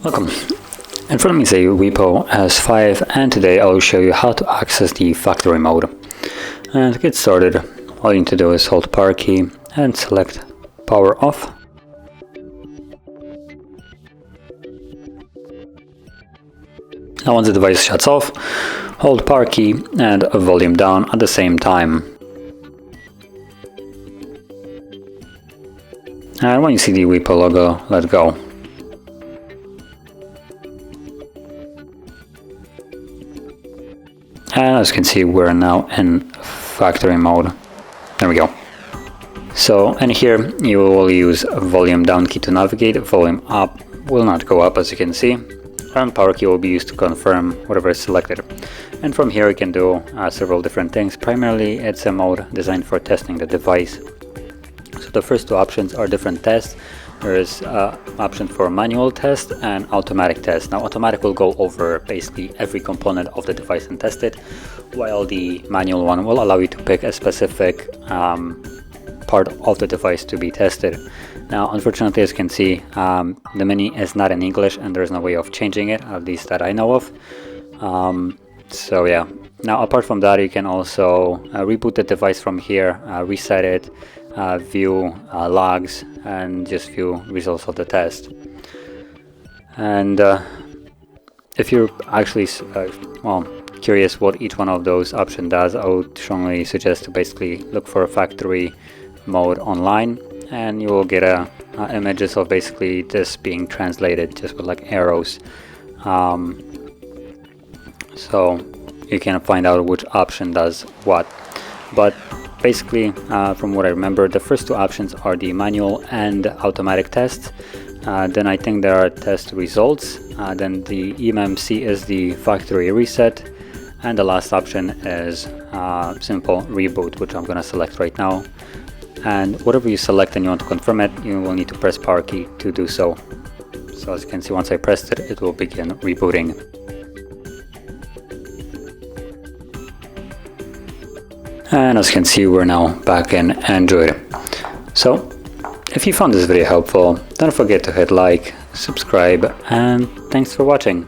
Welcome. In front of me is a WIEPPO S5, and today I will show you how to access the factory mode. And to get started, all you need to do is hold power key and select power off. Now once the device shuts off, hold power key and volume down at the same time. And when you see the WIEPPO logo, let go. And as you can see, we're now in factory mode. There we go. So, and here you will use volume down key to navigate. Volume up will not go up, as you can see. And power key will be used to confirm whatever is selected. And from here you can do several different things. Primarily it's a mode designed for testing the device. So the first two options are different tests. There is option for manual test and automatic test. Now automatic will go over basically every component of the device and test it, while the manual one will allow you to pick a specific part of the device to be tested. Now unfortunately, as you can see, the menu is not in English and there's no way of changing it, at least that I know of. So yeah, now apart from that, you can also reboot the device from here, reset it, view logs, and just view results of the test. And if you're actually curious what each one of those options does, I would strongly suggest to basically look for a factory mode online, and you will get images of basically this being translated just with like arrows. So you can find out which option does what. But basically, from what I remember, the first two options are the manual and automatic tests. Then I think there are test results. Then the eMMC is the factory reset. And the last option is simple reboot, which I'm going to select right now. And whatever you select and you want to confirm it, you will need to press power key to do so. So as you can see, once I pressed it, it will begin rebooting. And as you can see, we're now back in Android. So if you found this video helpful, don't forget to hit like, subscribe, and thanks for watching.